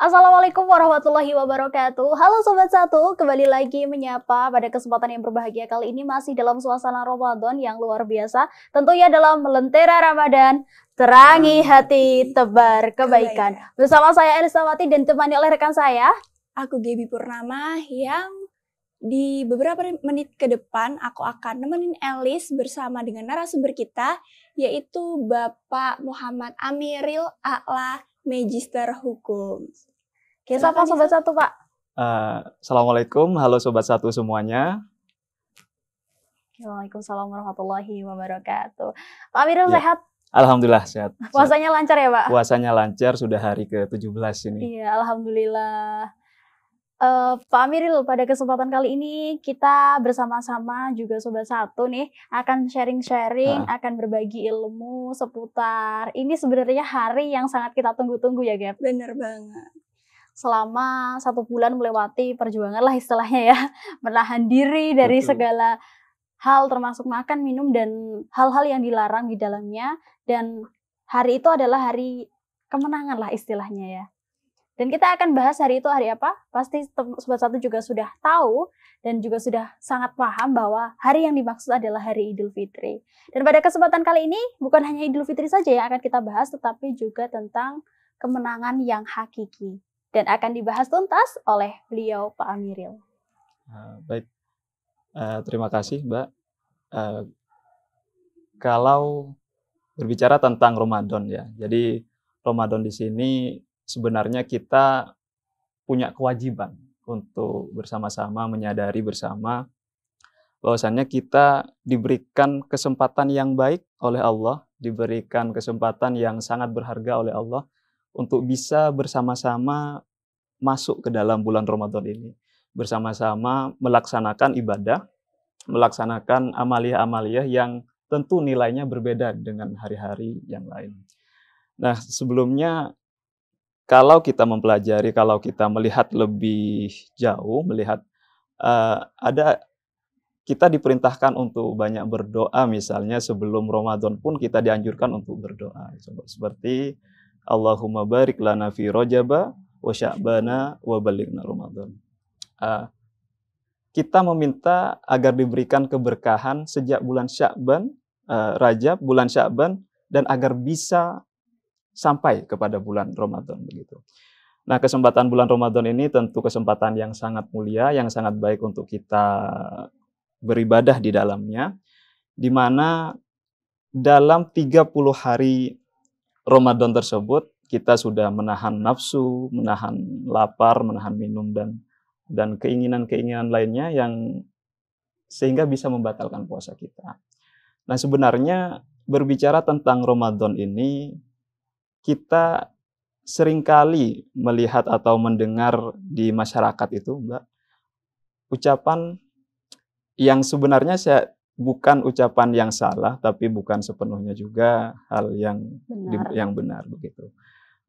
Assalamualaikum warahmatullahi wabarakatuh. Halo Sobat Satu, kembali lagi menyapa pada kesempatan yang berbahagia kali ini masih dalam suasana Ramadan yang luar biasa. Tentunya dalam Lentera Ramadan, terangi hati, tebar kebaikan. Bersama saya Elisawati dan ditemani oleh rekan saya, aku Gaby Purnama, yang di beberapa menit ke depan aku akan nemenin Elis bersama dengan narasumber kita, yaitu Bapak Muhammad Amiril A'la, Magister Hukum. Siapa Sobat Satu, Pak? Assalamualaikum, halo Sobat Satu semuanya. Waalaikumsalam warahmatullahi wabarakatuh. Pak Amiril sehat? Alhamdulillah sehat. Puasanya lancar ya, Pak? Puasanya lancar, sudah hari ke-17 ini. Iya, alhamdulillah. Pak Amiril, pada kesempatan kali ini kita bersama-sama juga Sobat Satu nih akan sharing-sharing, akan berbagi ilmu seputar ini sebenarnya hari yang sangat kita tunggu-tunggu ya, Gap? Bener banget. Selama 1 bulan melewati perjuangan lah istilahnya ya, menahan diri dari segala hal termasuk makan, minum, dan hal-hal yang dilarang di dalamnya, dan hari itu adalah hari kemenangan lah istilahnya ya. Dan kita akan bahas hari itu hari apa? Pasti Sobat Satu juga sudah tahu dan juga sudah sangat paham bahwa hari yang dimaksud adalah hari Idul Fitri. Dan pada kesempatan kali ini bukan hanya Idul Fitri saja yang akan kita bahas, tetapi juga tentang kemenangan yang hakiki. Dan akan dibahas tuntas oleh beliau Pak Amiril. Baik, terima kasih Mbak. Kalau berbicara tentang Ramadan ya, jadi Ramadan di sini sebenarnya kita punya kewajiban untuk bersama-sama menyadari bersama bahwasannya kita diberikan kesempatan yang baik oleh Allah, diberikan kesempatan yang sangat berharga oleh Allah untuk bisa bersama-sama masuk ke dalam bulan Ramadan ini. Bersama-sama melaksanakan ibadah, melaksanakan amaliyah-amaliyah yang tentu nilainya berbeda dengan hari-hari yang lain. Nah, sebelumnya kalau kita mempelajari, kalau kita melihat lebih jauh, melihat kita diperintahkan untuk banyak berdoa, misalnya sebelum Ramadan pun kita dianjurkan untuk berdoa. Seperti Allahumma barik lana fi Rajaba wa Sya'bana wa balighna Ramadan. Kita meminta agar diberikan keberkahan sejak bulan Sya'ban, Rajab, bulan Sya'ban, dan agar bisa sampai kepada bulan Ramadan begitu. Nah, kesempatan bulan Ramadan ini tentu kesempatan yang sangat mulia, yang sangat baik untuk kita beribadah di dalamnya, di mana dalam 30 hari Ramadan tersebut kita sudah menahan nafsu, menahan lapar, menahan minum, dan keinginan-keinginan lainnya yang sehingga bisa membatalkan puasa kita. Nah, sebenarnya berbicara tentang Ramadan ini, kita seringkali melihat atau mendengar di masyarakat itu, Mbak, ucapan yang sebenarnya bukan ucapan yang salah, tapi bukan sepenuhnya juga hal yang benar begitu.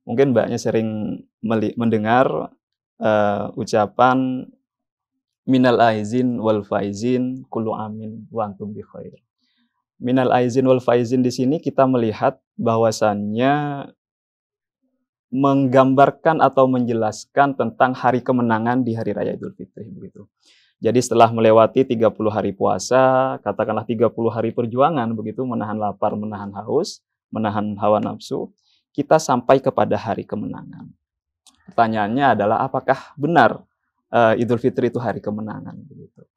Mungkin Mbaknya sering mendengar ucapan minal aizin wal faizin kullu amin wa antum bi khair. Minal aizin wal faizin di sini kita melihat bahwasannya menggambarkan atau menjelaskan tentang hari kemenangan di hari raya Idul Fitri begitu. Jadi setelah melewati 30 hari puasa, katakanlah 30 hari perjuangan begitu, menahan lapar, menahan haus, menahan hawa nafsu, kita sampai kepada hari kemenangan. Pertanyaannya adalah apakah benar Idul Fitri itu hari kemenangan begitu.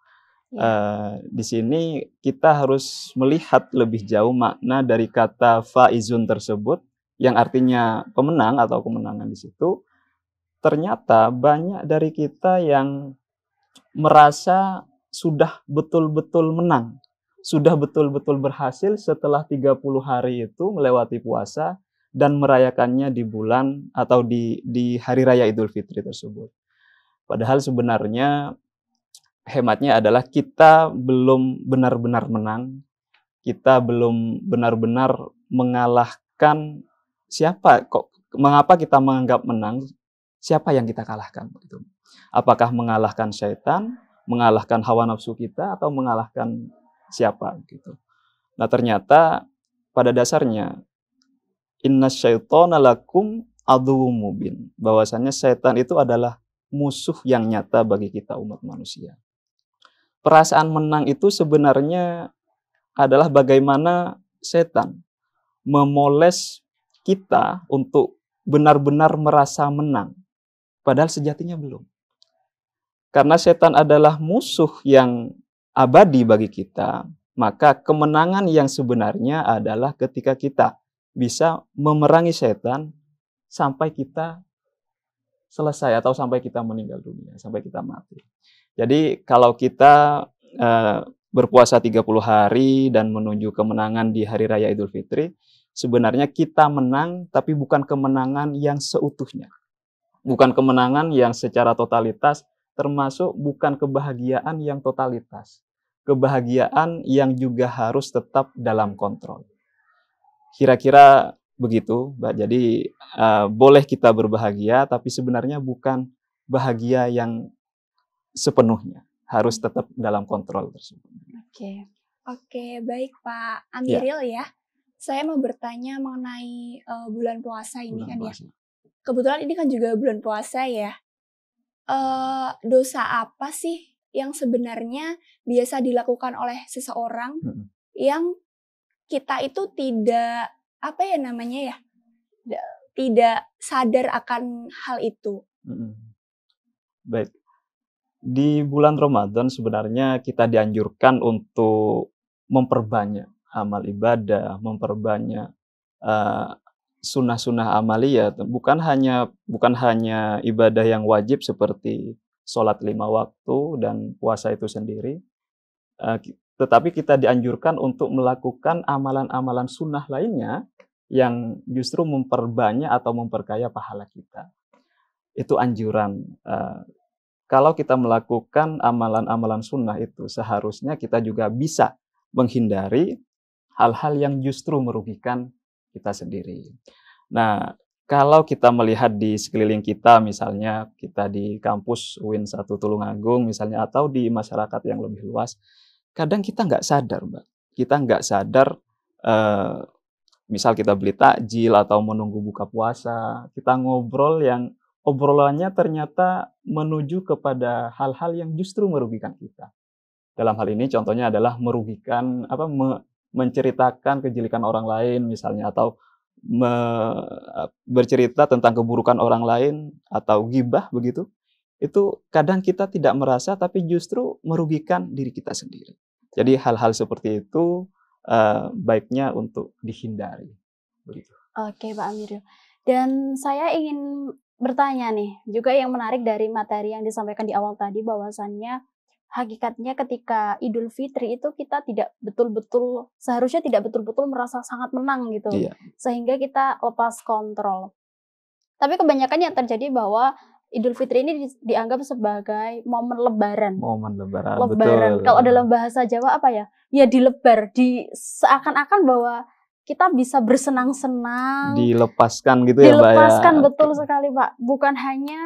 Di sini kita harus melihat lebih jauh makna dari kata faizun tersebut yang artinya pemenang atau kemenangan di situ. Ternyata banyak dari kita yang merasa sudah betul-betul menang, sudah betul-betul berhasil setelah 30 hari itu melewati puasa dan merayakannya di bulan atau di hari raya Idul Fitri tersebut. Padahal sebenarnya hematnya adalah kita belum benar-benar menang, kita belum benar-benar mengalahkan mengapa kita menganggap menang, siapa yang kita kalahkan begitu. Apakah mengalahkan syaitan, mengalahkan hawa nafsu kita, atau mengalahkan siapa gitu. Nah, ternyata pada dasarnya inna syaitana lakum aduwwum mubin, bahwasannya setan itu adalah musuh yang nyata bagi kita umat manusia. Perasaan menang itu sebenarnya adalah bagaimana setan memoles kita untuk benar-benar merasa menang, padahal sejatinya belum. Karena setan adalah musuh yang abadi bagi kita, maka kemenangan yang sebenarnya adalah ketika kita bisa memerangi setan sampai kita selesai atau sampai kita meninggal dunia, sampai kita mati. Jadi kalau kita berpuasa 30 hari dan menuju kemenangan di Hari Raya Idul Fitri, sebenarnya kita menang, tapi bukan kemenangan yang seutuhnya. Bukan kemenangan yang secara totalitas, termasuk bukan kebahagiaan yang totalitas. Kebahagiaan yang juga harus tetap dalam kontrol. Kira-kira begitu, Mbak. Jadi boleh kita berbahagia, tapi sebenarnya bukan bahagia yang sepenuhnya. Harus tetap dalam kontrol tersebut. Oke, baik Pak Amiril ya. Saya mau bertanya mengenai bulan puasa ini Bulan kan puasa. ya. Kebetulan ini kan juga bulan puasa ya. Dosa apa sih yang sebenarnya biasa dilakukan oleh seseorang yang kita itu tidak tidak sadar akan hal itu? Baik. Di bulan Ramadan sebenarnya kita dianjurkan untuk memperbanyak amal ibadah, memperbanyak sunnah-sunnah amaliyah, bukan hanya ibadah yang wajib seperti sholat 5 waktu dan puasa itu sendiri, tetapi kita dianjurkan untuk melakukan amalan-amalan sunnah lainnya yang justru memperbanyak atau memperkaya pahala kita. Itu anjuran. Kalau kita melakukan amalan-amalan sunnah itu, seharusnya kita juga bisa menghindari hal-hal yang justru merugikan kita sendiri. Nah, kalau kita melihat di sekeliling kita, misalnya kita di kampus UIN 1 Tulungagung misalnya, atau di masyarakat yang lebih luas, kadang kita nggak sadar, Mbak. Kita nggak sadar, misal kita beli takjil atau menunggu buka puasa, kita ngobrol yang obrolannya ternyata menuju kepada hal-hal yang justru merugikan kita. Dalam hal ini contohnya adalah merugikan, menceritakan kejelekan orang lain misalnya, atau bercerita tentang keburukan orang lain, atau ghibah begitu. Itu kadang kita tidak merasa, tapi justru merugikan diri kita sendiri. Jadi hal-hal seperti itu baiknya untuk dihindari. Begitu. Oke, Pak Amiril. Dan saya ingin bertanya nih, juga yang menarik dari materi yang disampaikan di awal tadi, bahwasannya hakikatnya ketika Idul Fitri itu kita seharusnya tidak betul-betul merasa sangat menang gitu. Iya. Sehingga kita lepas kontrol. Tapi kebanyakan yang terjadi bahwa Idul Fitri ini dianggap sebagai momen lebaran. Momen lebaran, betul. Kalau dalam bahasa Jawa apa ya? Ya dilebar, seakan-akan bahwa kita bisa bersenang-senang. Dilepaskan gitu ya, Mbak ya? Dilepaskan, betul sekali, Pak. Bukan hanya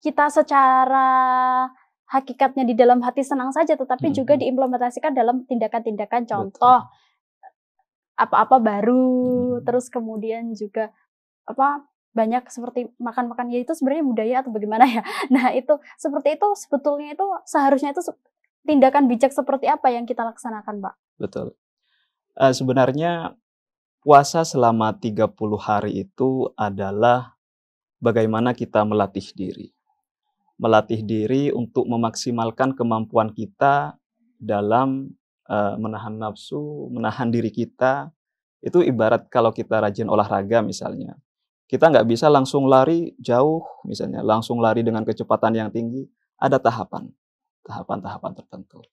kita secara hakikatnya di dalam hati senang saja, tetapi juga diimplementasikan dalam tindakan-tindakan, contoh apa-apa baru, terus kemudian juga banyak seperti makan-makan, ya itu sebenarnya budaya atau bagaimana ya. Nah itu seperti itu sebetulnya itu seharusnya itu tindakan bijak seperti apa yang kita laksanakan, Pak? Betul. Sebenarnya puasa selama 30 hari itu adalah bagaimana kita melatih diri. Melatih diri untuk memaksimalkan kemampuan kita dalam menahan nafsu, menahan diri kita. Itu ibarat kalau kita rajin olahraga misalnya. Kita nggak bisa langsung lari jauh misalnya, langsung lari dengan kecepatan yang tinggi. Ada tahapan-tahapan tertentu.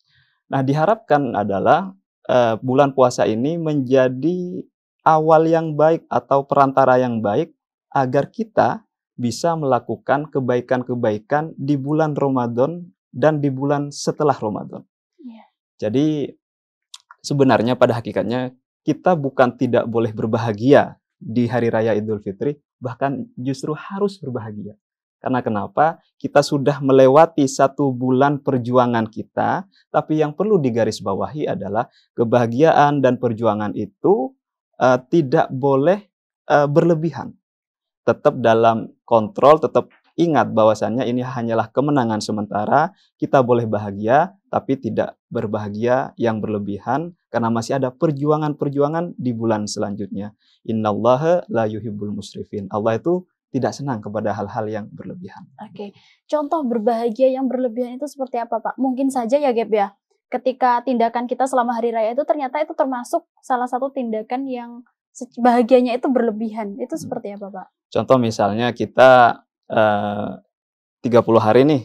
Nah, diharapkan adalah bulan puasa ini menjadi awal yang baik atau perantara yang baik agar kita bisa melakukan kebaikan-kebaikan di bulan Ramadan dan di bulan setelah Ramadan. Jadi sebenarnya pada hakikatnya kita bukan tidak boleh berbahagia di Hari Raya Idul Fitri, bahkan justru harus berbahagia. Karena kenapa? Kita sudah melewati 1 bulan perjuangan kita, tapi yang perlu digarisbawahi adalah kebahagiaan dan perjuangan itu tidak boleh berlebihan. tetap dalam kontrol, tetap ingat bahwasannya ini hanyalah kemenangan sementara, kita boleh bahagia, tapi tidak berbahagia yang berlebihan, karena masih ada perjuangan-perjuangan di bulan selanjutnya. Innallaha la yuhibbul musrifin. Allah itu tidak senang kepada hal-hal yang berlebihan. Oke. Contoh berbahagia yang berlebihan itu seperti apa, Pak? Mungkin saja ya, Gap ya. Ketika tindakan kita selama hari raya itu ternyata itu termasuk salah satu tindakan yang bahagianya itu berlebihan. Itu seperti apa, Pak? Contoh misalnya kita 30 hari nih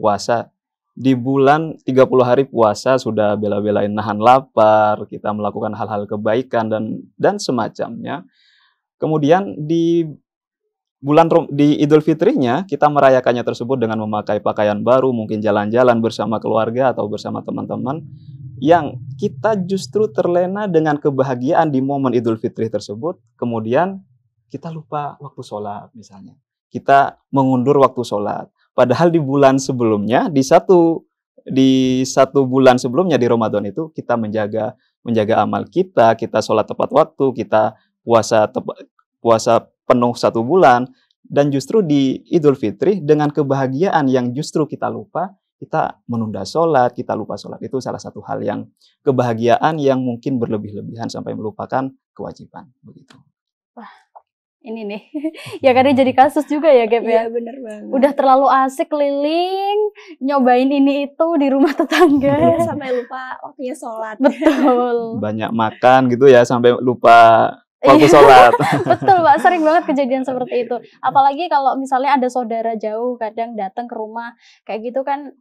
puasa. Di bulan 30 hari puasa sudah bela-belain nahan lapar, kita melakukan hal-hal kebaikan dan semacamnya. Kemudian di Idul Fitrinya kita merayakannya tersebut dengan memakai pakaian baru, mungkin jalan-jalan bersama keluarga atau bersama teman-teman, yang kita justru terlena dengan kebahagiaan di momen Idul Fitri tersebut, kemudian kita lupa waktu sholat misalnya. Kita mengundur waktu sholat. Padahal di bulan sebelumnya, di satu bulan sebelumnya di Ramadan itu kita menjaga amal kita sholat tepat waktu, kita puasa penuh 1 bulan, dan justru di Idul Fitri dengan kebahagiaan yang justru kita lupa, kita menunda sholat, kita lupa sholat. Itu salah satu hal yang kebahagiaan yang mungkin berlebih-lebihan sampai melupakan kewajiban. Begitu. Wah, ini nih. Ya karena jadi kasus juga ya, Gap ya. Iya, bener banget. Udah terlalu asik keliling, nyobain ini itu di rumah tetangga. Sampai lupa waktunya sholat. Betul. Banyak makan gitu ya, sampai lupa waktu sholat. Betul, Pak. Sering banget kejadian seperti itu. Apalagi kalau misalnya ada saudara jauh, kadang datang ke rumah. Kayak gitu kan,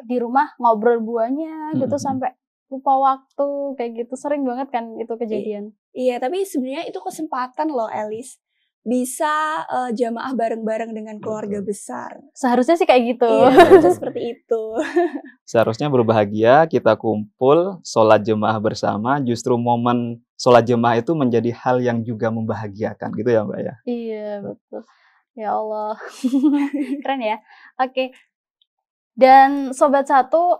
di rumah ngobrol buahnya gitu sampai lupa waktu. Kayak gitu. Sering banget kan itu kejadian. Iya, tapi sebenarnya itu kesempatan loh, Elis. Bisa jamaah bareng-bareng dengan keluarga besar. Seharusnya sih kayak gitu. Iya, seharusnya seperti itu. Seharusnya berbahagia, kita kumpul, sholat jemaah bersama, justru momen sholat jemaah itu menjadi hal yang juga membahagiakan, gitu ya Mbak ya? Iya, betul. Ya Allah. Keren ya. Oke. Dan Sobat Satu,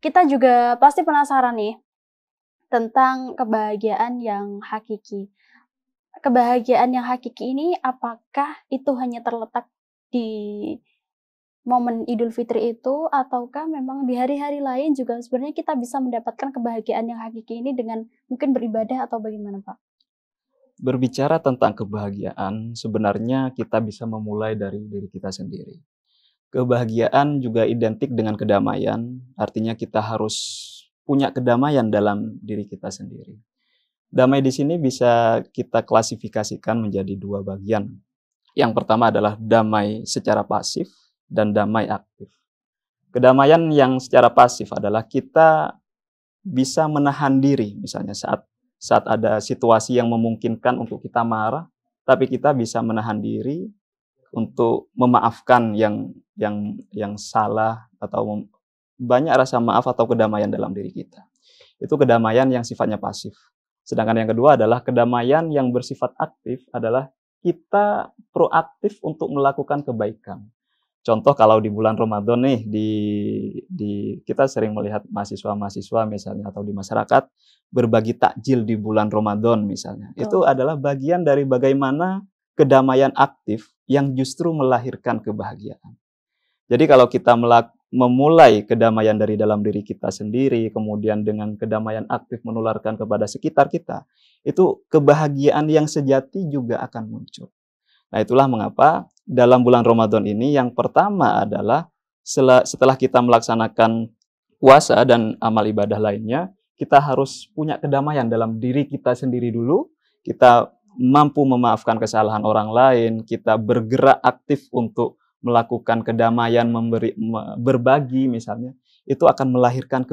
kita juga pasti penasaran nih tentang kebahagiaan yang hakiki. Kebahagiaan yang hakiki ini apakah itu hanya terletak di momen Idul Fitri itu, ataukah memang di hari-hari lain juga sebenarnya kita bisa mendapatkan kebahagiaan yang hakiki ini dengan mungkin beribadah atau bagaimana, Pak? Berbicara tentang kebahagiaan, sebenarnya kita bisa memulai dari diri kita sendiri. Kebahagiaan juga identik dengan kedamaian, artinya kita harus punya kedamaian dalam diri kita sendiri. Damai di sini bisa kita klasifikasikan menjadi 2 bagian. Yang pertama adalah damai secara pasif dan damai aktif. Kedamaian yang secara pasif adalah kita bisa menahan diri, misalnya saat ada situasi yang memungkinkan untuk kita marah, tapi kita bisa menahan diri untuk memaafkan yang salah, atau banyak rasa maaf atau kedamaian dalam diri kita. Itu kedamaian yang sifatnya pasif. Sedangkan yang kedua adalah kedamaian yang bersifat aktif, adalah kita proaktif untuk melakukan kebaikan. Contoh kalau di bulan Ramadan nih, kita sering melihat mahasiswa-mahasiswa misalnya atau di masyarakat berbagi takjil di bulan Ramadan misalnya. Itu adalah bagian dari bagaimana kedamaian aktif yang justru melahirkan kebahagiaan. Jadi kalau kita memulai kedamaian dari dalam diri kita sendiri, kemudian dengan kedamaian aktif menularkan kepada sekitar kita, itu kebahagiaan yang sejati juga akan muncul. Nah, itulah mengapa dalam bulan Ramadan ini yang pertama adalah setelah kita melaksanakan puasa dan amal ibadah lainnya, kita harus punya kedamaian dalam diri kita sendiri dulu, kita mampu memaafkan kesalahan orang lain, kita bergerak aktif untuk melakukan kedamaian, berbagi misalnya, itu akan melahirkan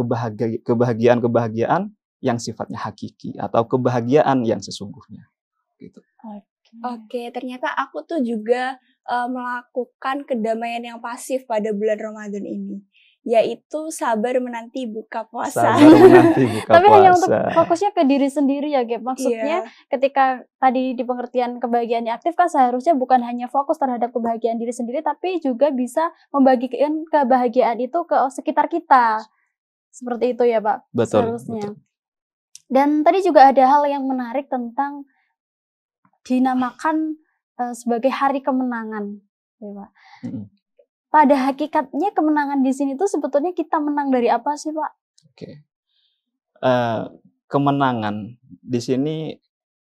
kebahagiaan yang sifatnya hakiki atau kebahagiaan yang sesungguhnya. Gitu. Oke, ternyata aku tuh juga melakukan kedamaian yang pasif pada bulan Ramadan ini, yaitu sabar menanti buka puasa. Sabar menanti buka Tapi puasa. hanya untuk fokusnya ke diri sendiri ya, Gap. Maksudnya ketika tadi di pengertian kebahagiaan yang aktif kan seharusnya bukan hanya fokus terhadap kebahagiaan diri sendiri, tapi juga bisa membagikan kebahagiaan itu ke sekitar kita. Seperti itu ya, Pak. Betul. Seharusnya. Betul. Dan tadi juga ada hal yang menarik tentang dinamakan sebagai hari kemenangan, ya Pak. Mm-mm. Pada hakikatnya kemenangan di sini tuh sebetulnya kita menang dari apa sih Pak? Oke. Kemenangan di sini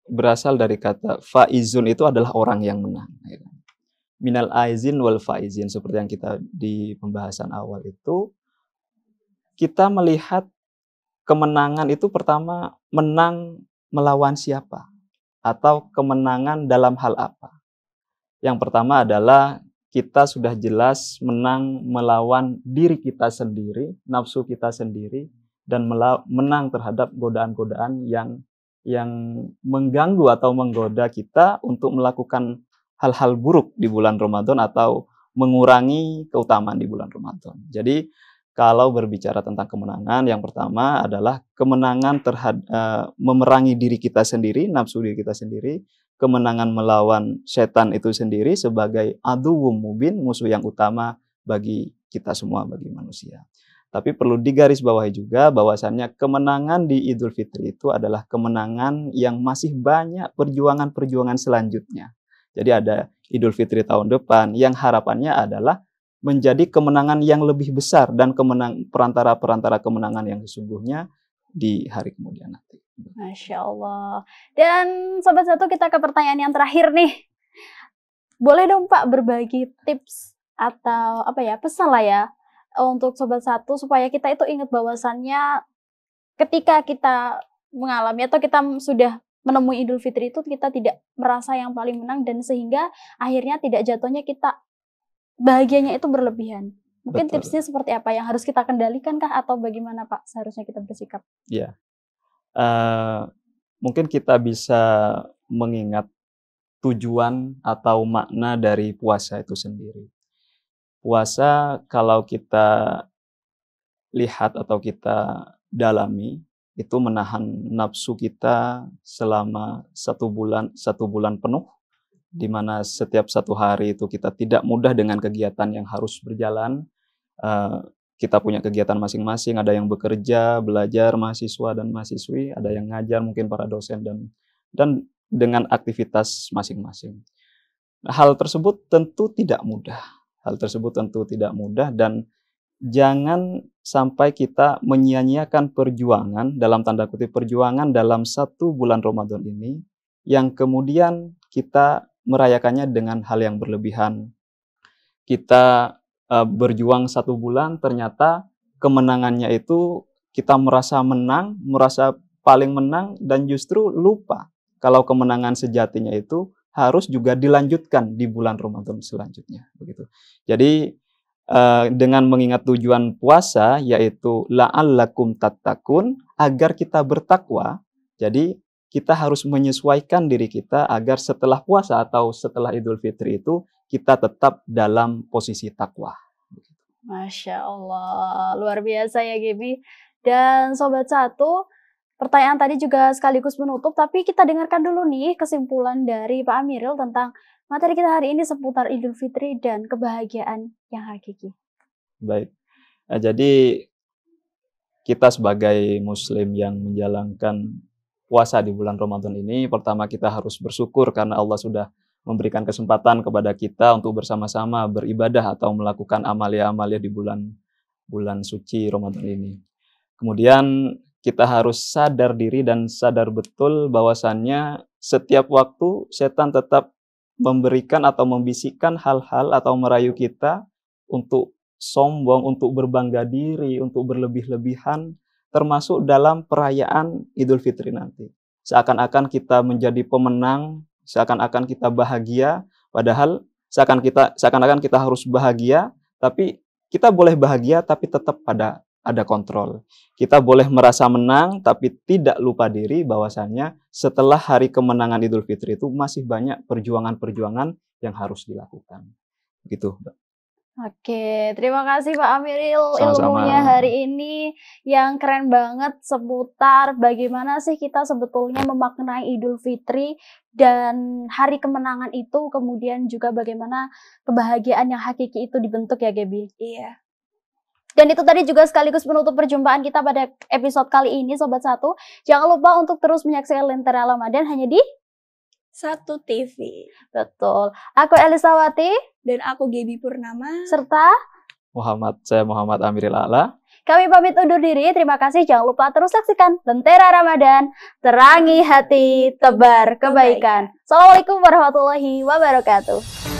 berasal dari kata faizun, itu adalah orang yang menang. Ya kan? Minal aizin wal faizin, seperti yang kita di pembahasan awal itu, kita melihat kemenangan itu pertama menang melawan siapa atau kemenangan dalam hal apa. Yang pertama adalah kita sudah jelas menang melawan diri kita sendiri, nafsu kita sendiri, dan menang terhadap godaan-godaan yang mengganggu atau menggoda kita untuk melakukan hal-hal buruk di bulan Ramadan atau mengurangi keutamaan di bulan Ramadan. Jadi kalau berbicara tentang kemenangan, yang pertama adalah kemenangan terhadap memerangi diri kita sendiri, nafsu diri kita sendiri, kemenangan melawan setan itu sendiri sebagai aduwwum mubin, musuh yang utama bagi kita semua, bagi manusia. Tapi perlu digarisbawahi juga bahwasannya kemenangan di Idul Fitri itu adalah kemenangan yang masih banyak perjuangan-perjuangan selanjutnya. Jadi ada Idul Fitri tahun depan yang harapannya adalah menjadi kemenangan yang lebih besar dan perantara kemenangan yang sesungguhnya di hari kemudian nanti. Masya Allah. Dan Sobat Satu, kita ke pertanyaan yang terakhir nih. Boleh dong Pak berbagi tips atau pesan lah ya untuk Sobat Satu supaya kita itu ingat bahwasannya ketika kita mengalami atau kita sudah menemui Idul Fitri itu kita tidak merasa yang paling menang dan sehingga akhirnya tidak jatuhnya kita bahagianya itu berlebihan. Mungkin Betul. tipsnya seperti apa yang harus kita kendalikan kah atau bagaimana Pak seharusnya kita bersikap? Ya, mungkin kita bisa mengingat tujuan atau makna dari puasa itu sendiri. Puasa kalau kita lihat atau kita dalami itu menahan nafsu kita selama 1 bulan penuh, di mana setiap 1 hari itu kita tidak mudah dengan kegiatan yang harus berjalan. Kita punya kegiatan masing-masing, ada yang bekerja, belajar, mahasiswa dan mahasiswi, ada yang ngajar, mungkin para dosen dan dengan aktivitas masing-masing. Hal tersebut tentu tidak mudah. Dan jangan sampai kita menyia-nyiakan perjuangan, dalam tanda kutip perjuangan dalam 1 bulan Ramadan ini, yang kemudian kita merayakannya dengan hal yang berlebihan. Kita berjuang 1 bulan, ternyata kemenangannya itu kita merasa menang, merasa paling menang, dan justru lupa kalau kemenangan sejatinya itu harus juga dilanjutkan di bulan Ramadan selanjutnya. Begitu. Jadi dengan mengingat tujuan puasa, yaitu la'allakum tattaqun, agar kita bertakwa, jadi kita harus menyesuaikan diri kita agar setelah puasa atau setelah Idul Fitri itu kita tetap dalam posisi takwa. Masya Allah, luar biasa ya Gaby. Dan Sobat Satu, pertanyaan tadi juga sekaligus menutup, tapi kita dengarkan dulu nih kesimpulan dari Pak Amiril tentang materi kita hari ini seputar Idul Fitri dan kebahagiaan yang hakiki. Baik, jadi kita sebagai Muslim yang menjalankan puasa di bulan Ramadan ini, pertama kita harus bersyukur karena Allah sudah memberikan kesempatan kepada kita untuk bersama-sama beribadah atau melakukan amalia-amalia di bulan suci Ramadan ini. Kemudian kita harus sadar diri dan sadar betul bahwasannya setiap waktu setan tetap memberikan atau membisikkan hal-hal atau merayu kita untuk sombong, untuk berbangga diri, untuk berlebih-lebihan, termasuk dalam perayaan Idul Fitri nanti. Seakan-akan kita menjadi pemenang, seakan-akan kita bahagia, padahal seakan-akan kita harus bahagia, tapi kita boleh bahagia tapi tetap ada kontrol. Kita boleh merasa menang, tapi tidak lupa diri bahwasannya setelah hari kemenangan Idul Fitri itu masih banyak perjuangan-perjuangan yang harus dilakukan. Begitu, Mbak. Oke, terima kasih Pak Amiril Sama-sama. ilmunya hari ini yang keren banget seputar bagaimana sih kita sebetulnya memaknai Idul Fitri dan hari kemenangan itu, kemudian juga bagaimana kebahagiaan yang hakiki itu dibentuk ya Gaby. Iya. Dan itu tadi juga sekaligus menutup perjumpaan kita pada episode kali ini Sobat Satu. Jangan lupa untuk terus menyaksikan Lentera Ramadan hanya di Satu TV. Betul. Aku Elisawati. Dan aku Gaby Purnama. Serta Saya Muhammad Amiril A'la. kami pamit undur diri. Terima kasih. Jangan lupa terus saksikan Lentera Ramadan. Terangi hati, tebar kebaikan. Assalamualaikum warahmatullahi wabarakatuh.